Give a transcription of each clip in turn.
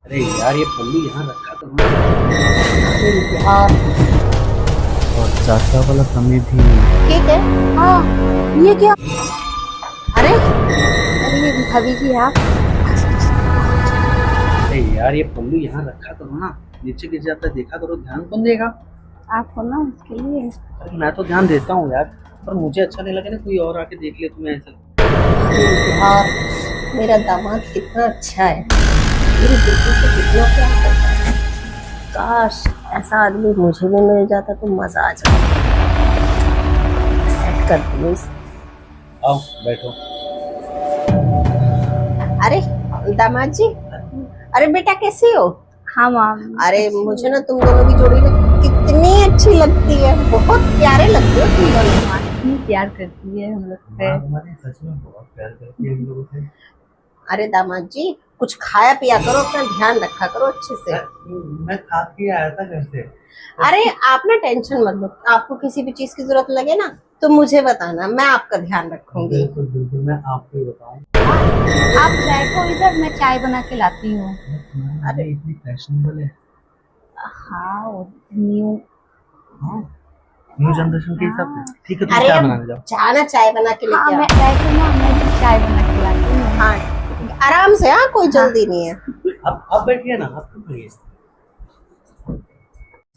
अरे यार ये पल्लू यहाँ रखा तो और और चाचा वाला समय भी। ठीक है। हाँ, ये क्या? अरे अरे ये भाभी जी आप। अरे यार ये पल्लू यहाँ रखा करो ना, नीचे गिर जाता है, देखा करो, ध्यान कौन देगा। आप हो ना उसके लिए। अरे मैं तो ध्यान देता हूँ यार, पर मुझे अच्छा नहीं लगे ना कोई और आके देख ले तुम्हें ऐसा। और मेरा दामाद कितना अच्छा है, मेरी बेटी से कितना प्यार करता है। काश ऐसा आदमी मुझे भी मिल जाता तो मजा आ जाता। सेट कर दूँ इसे। आओ बैठो। अरे दामाद जी, अरे बेटा कैसी हो? हाँ माम। अरे मुझे ना तुम दोनों की जोड़ी ना कितनी अच्छी लगती है, बहुत प्यारे लगते हो तुम दोनों। इतनी प्यार करती है हम लोग से। हमारे सच में बहुत प्यार करती है हम लोगों से। अरे दामाद जी कुछ खाया पिया करो, अपना ध्यान रखा करो अच्छे से। मैं खा के आया था घर से। अरे आप ना टेंशन मत लो, आपको किसी भी चीज की जरूरत लगे ना तो मुझे बताना, मैं आपका ध्यान रखूंगी। बिल्कुल बिल्कुल, मैं आपको ही बताऊं। आप बैठो इधर, मैं चाय बना के लाती हूँ। अरे इतनी फैशनेबल है। हाँ वो न्यू। हाँ न्यू जनरेशन के हिसाब से। ठीक है तुम अरे क्या अब बनाने जाओ। जाना चाय बना के हाँ लेके मैं आओ। बैठो ना, मैं भी चाय बना के लाती हूँ। हाँ आराम से, हाँ कोई जल्दी नहीं है। अब बैठिए ना, अब क्यों करिए।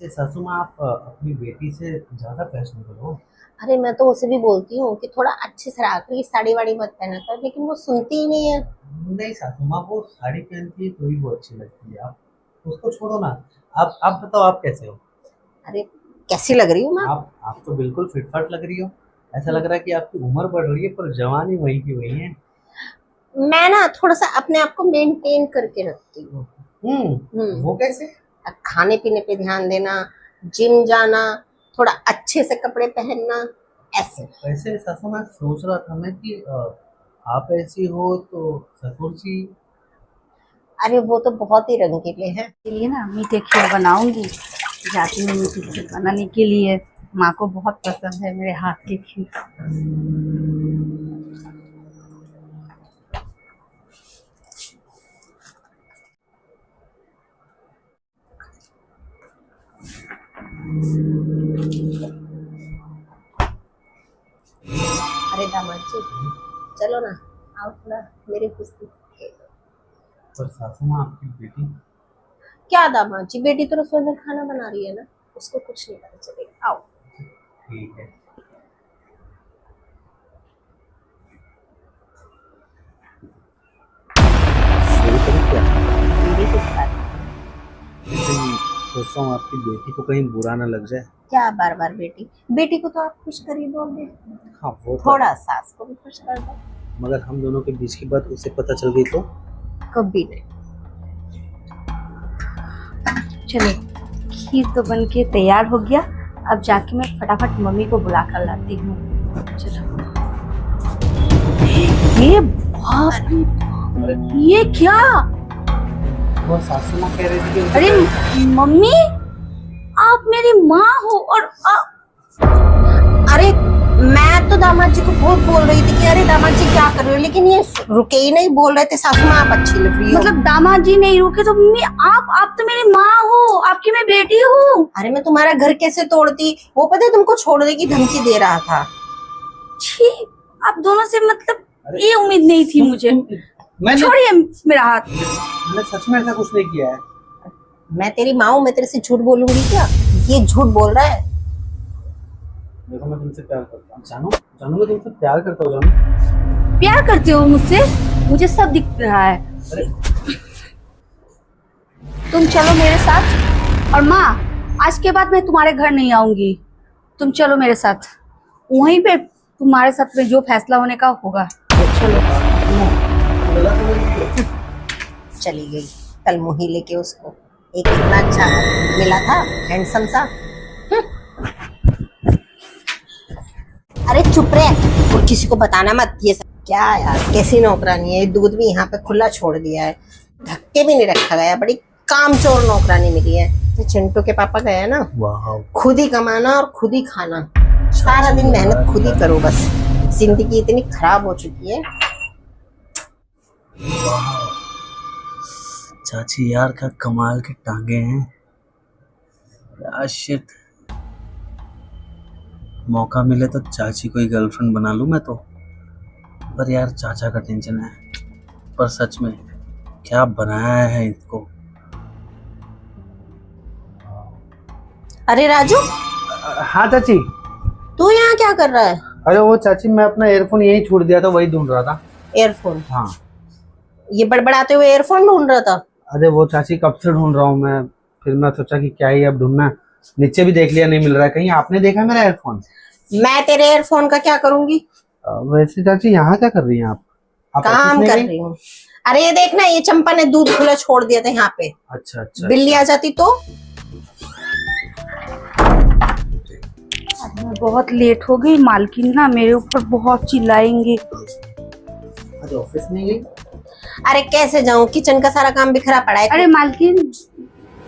सासू माँ आप अपनी बेटी से ज्यादा फैशनेबल हो। अरे मैं तो उसे भी बोलती हूँ कि थोड़ा अच्छे से रहा कर, ये साड़ी वाड़ी मत पहना कर, लेकिन वो सुनती ही नहीं है। नहीं सासू माँ, वो साड़ी पहनती है तो ही वो अच्छी लगती है। आप उसको छोड़ो ना। आप बताओ आप कैसे हो। अरे कैसी लग रही हूँ मैं? आप तो बिल्कुल फिटफाट लग रही हो। ऐसा लग रहा है कि आपकी उम्र बढ़ रही है पर जवानी वही की वही है। मैं ना थोड़ा सा अपने आप को मेंटेन करके रखती हूँ। वो कैसे। खाने पीने पे ध्यान देना, जिम जाना, थोड़ा अच्छे से कपड़े पहनना, ऐसे। वैसे सासू माँ सोच रहा था मैं कि आप ऐसी हो तो ससुर जी। अरे वो तो बहुत ही रंगीले हैं। के लिए ना मीठे खीर बनाऊंगी, जाती हूँ मीठी खीर बनाने के लिए। माँ को बहुत पसंद है मेरे हाथ की खीर। अरे दामाद जी चलो ना, आओ थोड़ा मेरे कुश्ती खेलो। पर सासू माँ आपकी बेटी। क्या दामाद जी, बेटी तो रसोई में खाना बना रही है ना, उसको कुछ नहीं पता चलेगा। आओ। ठीक है। शुरू करें क्या। मेरी किस बात? लेकिन सोचता हूँ आपकी बेटी को कहीं बुरा ना लग जाए। क्या बार बार बेटी, बेटी को तो आप खुश कर ही दोगे। हाँ वो तो थोड़ा सास को भी खुश कर दो। मगर हम दोनों के बीच की बात उसे पता चल गई तो। कभी नहीं। चलो खीर तो बन के तैयार हो गया, अब जाके मैं फटाफट मम्मी को बुला कर लाती हूँ। चलो। ये बाप रे, ये क्या? वो सासू माँ कह रही थी कि अरे मम्मी, आप मेरी माँ हो और अरे मैं तो दामाद जी को बहुत बोल रही थी कि अरे दामाद जी क्या कर रहे हो, लेकिन ये रुके ही नहीं, बोल रहे थे सासू माँ आप अच्छी लग रही हो। मतलब दामाद जी नहीं रुके तो मम्मी आप तो मेरी माँ हो, आपकी मैं बेटी हूँ। अरे मैं तुम्हारा घर कैसे तोड़ती, वो पता है तुमको छोड़ने की धमकी दे रहा था। छी, आप दोनों से मतलब ये उम्मीद नहीं थी मुझे। छोड़िए मेरा हाथ। मैंने सच में ऐसा कुछ नहीं किया है। मैं तेरी माँ हूँ, मैं तेरे से झूठ बोलूंगी क्या? ये झूठ बोल रहा है। देखो मैं तुमसे प्यार करता हूँ जानू, जानू मैं तुमसे प्यार करता हूँ जानू। प्यार करते हो मुझसे? मुझे सब दिख रहा है। अरे तुम चलो मेरे साथ, और माँ आज के बाद मैं तुम्हारे घर नहीं आऊंगी। तुम चलो मेरे साथ, वहीं पे तुम्हारे साथ में जो फैसला होने का होगा। चलो। चली गई कल मुही लेके, उसको एक इतना अच्छा मिला था, हैंडसम सा। अरे चुप रहे और किसी को बताना मत ये सब। क्या यार कैसी नौकरानी है, दूध भी यहाँ पे खुला छोड़ दिया है, धक्के भी नहीं रखा गया, बड़ी कामचोर नौकरानी मिली है। तो चिंटू के पापा गए ना, खुद ही कमाना और खुद ही खाना, सारा दिन मेहनत खुद ही करो बस। जिंदगी इतनी खराब हो चुकी है। चाची यार क्या कमाल के टांगे हैं यार। शिट, मौका मिले तो चाची को ही गर्लफ्रेंड बना लूं मैं तो। पर यार चाचा का टेंशन है। पर सच में क्या बनाया है इसको। अरे राजू, हाँ चाची। तू यहाँ क्या कर रहा है? अरे वो चाची मैं अपना एयरफोन यहीं छोड़ दिया था, वही ढूंढ रहा था। एयरफोन? हाँ। ये बड़बड़ाते हुए एयरफोन ढूंढ रहा था? अरे वो चाची कब से ढूंढ रहा हूँ मैं। फिर मैं सोचा कि क्या ही अब ढूंढना। नीचे भी देख लिया, नहीं मिल रहा है। कहीं आपने देखा मेरा एयरफोन? मैं तेरे एयरफोन का क्या करूंगी? वैसे चाची यहाँ क्या कर रही हैं आप? काम ऑफिस में कर गई? रही हूँ। अरे ये देखना, ये चंपा ने दूध खुला छोड़ दिया था यहाँ पे। अच्छा अच्छा। बिल्ली आ जाती तो। मैं बहुत लेट हो गई, मालकिन ना मेरे ऊपर बहुत चिल्लाएंगे। अरे ऑफिस में गई? अरे कैसे जाऊं, किचन का सारा काम बिखरा पड़ा है। अरे मालकिन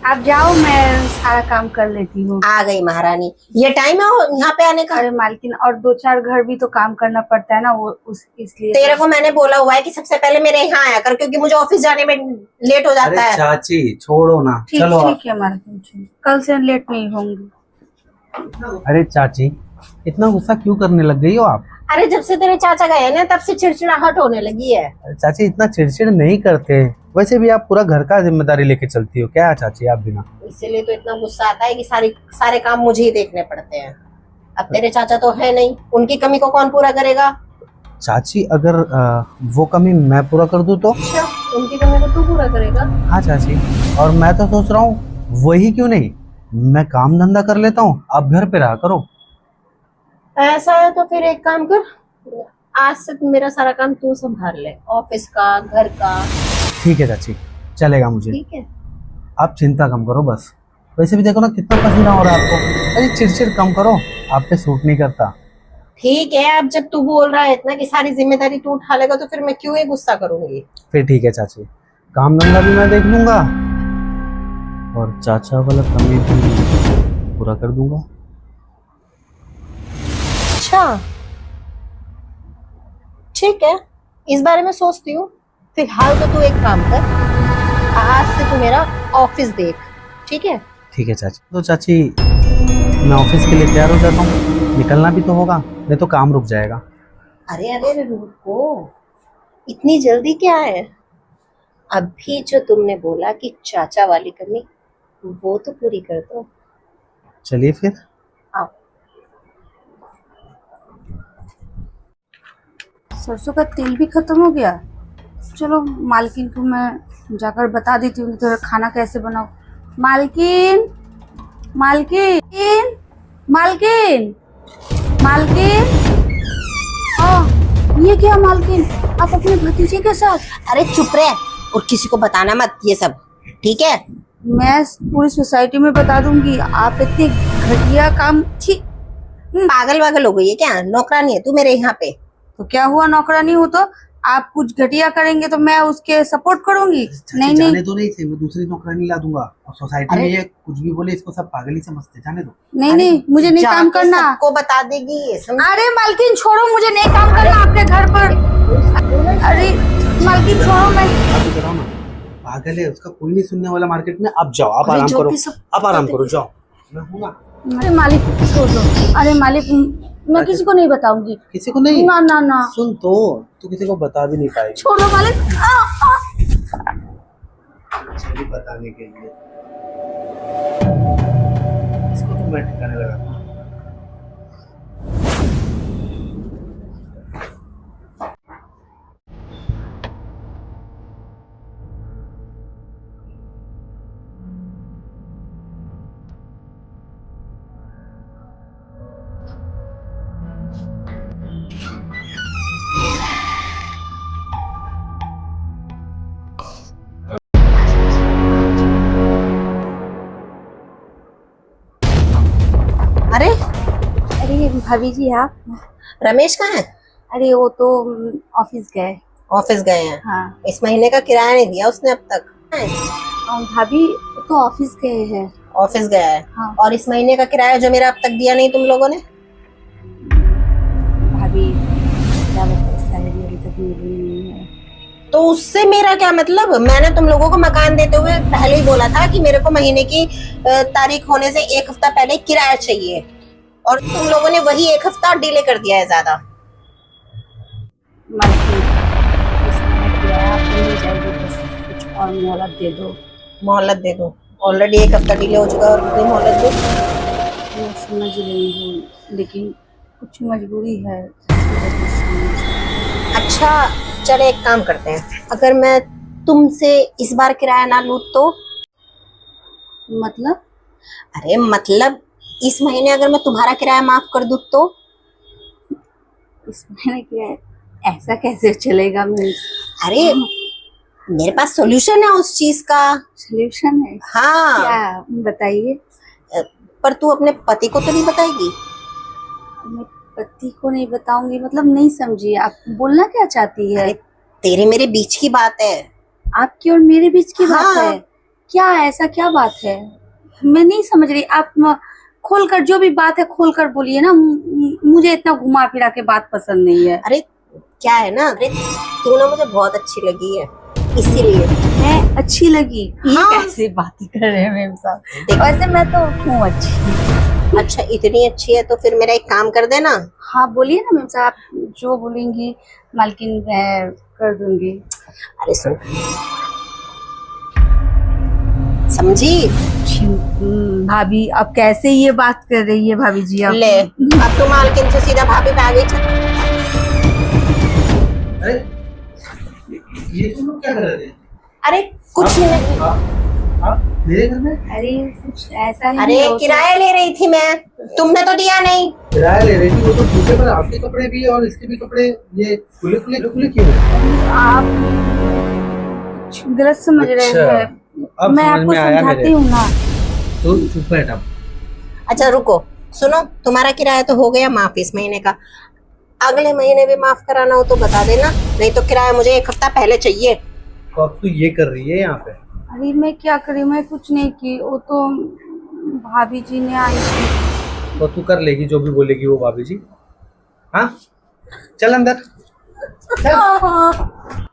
आप जाओ, मैं सारा काम कर लेती हूँ। आ गई महारानी, ये टाइम है यहाँ पे आने का? अरे मालकिन और 2-4 घर भी तो काम करना पड़ता है ना, वो इसलिए। तेरे को मैंने बोला हुआ है कि सबसे पहले मेरे यहाँ आया कर, क्योंकि मुझे ऑफिस जाने में लेट हो जाता है। चाची छोड़ो ना, ठीक चलो ठीक है मालकिन, कल से लेट नहीं होंगी। अरे चाची इतना गुस्सा क्यों करने लग गई हो आप? अरे जब से तेरे चाचा गए ना, तब से चिड़चिड़ाहट होने लगी है। चाची इतना चिड़चिड़ नहीं करते। वैसे भी आप पूरा घर का जिम्मेदारी लेके चलती हो क्या चाची आप बिना? इसीलिए तो इतना गुस्सा आता है कि सारे काम मुझे ही देखने पड़ते हैं। अब तेरे चाचा तो है नहीं, उनकी कमी को कौन पूरा करेगा? चाची अगर वो कमी मैं पूरा कर दूं तो? अच्छा, उनकी कमी को तू पूरा करेगा? हाँ चाची, और मैं तो सोच रहा हूँ वही क्यों नहीं, मैं काम धंधा कर लेता हूँ, आप घर पे रहा करो। ऐसा है तो फिर एक काम कर, आज से मेरा सारा काम तू संभाल ले, ऑफिस का, घर का। ठीक है चाची, चलेगा मुझे। ठीक है। आप चिंता कम करो बस। वैसे भी देखो ना कितना पसीना हो रहा है आपको। अरे चिड़चिड़ कम करो, आप पे सूट नहीं करता। ठीक है, अब जब तू बोल रहा है इतना कि सारी जिम्मेदारी तू उठा लेगा, तो फिर मैं क्यों ही गुस्सा करूंगी। फिर ठीक है चाची, काम धंधा भी मैं देख लूंगा और चाचा वाला कमी भी पूरा कर दूंगा। अच्छा ठीक है, इस बारे में सोचती हूँ। फिलहाल तो तू एक काम कर, आज से तू मेरा ऑफिस देख, ठीक है? ठीक है चाची। तो चाची मैं ऑफिस के लिए तैयार हो जाता हूँ, निकलना भी तो होगा, नहीं तो काम रुक जाएगा। अरे अरे रुको, इतनी जल्दी क्या है? अभी जो तुमने बोला कि चाचा वाली कमी, वो तो पूरी कर दो। चलिए फिर। आओ। सरसों का तेल भी खत्म हो गया। चलो मालकिन को मैं जाकर बता देती हूँ तो खाना कैसे बनाओ। मालकिन मालकिन मालकिन मालकिन, ये क्या मालकिन, आप अपने भतीजे के साथ? अरे चुप रहे और किसी को बताना मत ये सब, ठीक है? मैं पूरी सोसाइटी में बता दूंगी आप इतने घटिया काम। ठीक, पागल वागल हो गई है क्या? नौकरानी है तू मेरे यहाँ पे? तो क्या हुआ, नौकरानी हूँ तो आप कुछ घटिया करेंगे तो मैं उसके सपोर्ट करूंगी? नहीं जाने नहीं दो, नहीं थे मैं दूसरी नौकरानी ला दूंगा। और सोसाइटी में ये कुछ भी बोले इसको सब पागल ही समझते, जाने दो। नहीं नहीं, मुझे नहीं काम जाके करना। सबको बता देगी ये सब। अरे मालकिन छोड़ो, मुझे नहीं काम करना आपके घर पर। अरे मालकिन छोड़ो, मैं आप इधर आओ ना, पागल है, उसका कोई नहीं सुनने वाला मार्केट में। आप जाओ, आप आराम करो, आप आराम करो, जाओ, मैं हूं ना। अरे मालिक छोड़ दो। अरे मालिक मैं किसी को नहीं बताऊंगी। किसी को नहीं? ना ना ना, सुन तो तू किसी को बता भी नहीं पाएगी। छोड़ो मालिक। चलिए बताने के लिए इसको तो मैं ठिकाने लगा। अरे अरे भाभी जी आप? रमेश कहाँ है? अरे वो तो ऑफिस गए। ऑफिस गए हैं? हाँ। इस महीने का किराया नहीं दिया उसने अब तक। भाभी वो तो ऑफिस गए हैं। ऑफिस गया है? हाँ। और इस महीने का किराया जो मेरा अब तक दिया नहीं तुम लोगों ने? भाभी क्या बताऊं, सैलरी अभी तक मिली नहीं है। तो उससे मेरा क्या मतलब? मैंने तुम लोगों को मकान देते हुए पहले ही बोला था कि मेरे को महीने की तारीख होने से 1 हफ्ता पहले किराया चाहिए, और तुम लोगों ने वही 1 हफ्ता डिले कर दिया है ज्यादा। मालकिन इस तरह किराया आपको मिल जाएगी, बस कुछ और मोहलत दे दो। मोहलत दे दो? ऑलरेडी 1 हफ्ता डिले हो चुका है, और कितनी मोहलत दो? मैं समझ रही हूँ, लेकिन कुछ मजबूरी है इसकी वजह से। अच्छा चले, एक काम करते हैं, अगर मैं तुमसे इस बार किराया ना लूट तो? मतलब अरे मतलब इस महीने अगर मैं तुम्हारा किराया माफ कर दूं तो? इस महीने किराया ऐसा कैसे चलेगा? अरे मेरे पास सॉल्यूशन है उस चीज का। सोल्यूशन है? हाँ। क्या, बताइए। पर तू अपने पति को तो नहीं बताएगी? मैं पति को नहीं बताऊंगी मतलब नहीं समझी, आप बोलना क्या चाहती है? अरे तेरे मेरे बीच की बात है। आपकी और मेरे बीच की बात हाँ। है? क्या ऐसा क्या बात है? मैं नहीं समझ रही। आप खोलकर जो भी बात है खोलकर बोलिए ना, मुझे इतना घुमा फिरा के बात पसंद नहीं है। अरे क्या है ना, अरे तू ना मुझे बहुत अच्छी लगी है, इसीलिए। मैं अच्छी लगी? ये हाँ। कैसे बातें कर रहे हैं मैम साहब? वैसे मैं तो हूँ अच्छी। अच्छा इतनी अच्छी है तो फिर मेरा एक काम कर देना। हाँ बोलिए ना मैम साहब, आप जो बोलेंगी मालकिन मैं कर दूंगी। अरे सुन, समझी? भाभी आप कैसे ये बात कर रही है भाभी जी? आप ले, अब तो मालकिन से सीधा भाभी पे आ गई। अरे ये तुम लोग क्या कर रहे थे? अरे कुछ नहीं। आप मेरे घर में? अरे कुछ ऐसा नहीं अरे हो तो- किराया ले रही थी मैं, तुमने तो दिया नहीं। किराया ले रही थी? वो तो पूछे, पर आपके कपड़े भी और इसके भी कपड़े ये खुले खुले खुले क्यों हैं? आप कुछ गलत समझ रहे अच्छा, हैं। अब मैं समझ आपको में आया समझाती मेरे। हूँ ना। तो चुप बैठ अब। अच्छा रुको, सुनो, तुम्हारा किराया तो हो गया माफ इस महीने का, अगले महीने भी माफ कराना हो तो बता देना, नहीं तो किराया मुझे 1 हफ्ता पहले चाहिए। तो अब तू ये कर रही है यहाँ पे? अरे मैं क्या करी, मैं कुछ नहीं की, वो तो भाभी जी ने आई थी। तो तू कर लेगी जो भी बोलेगी वो भाभी जी। हाँ चल अंदर चल। हाँ।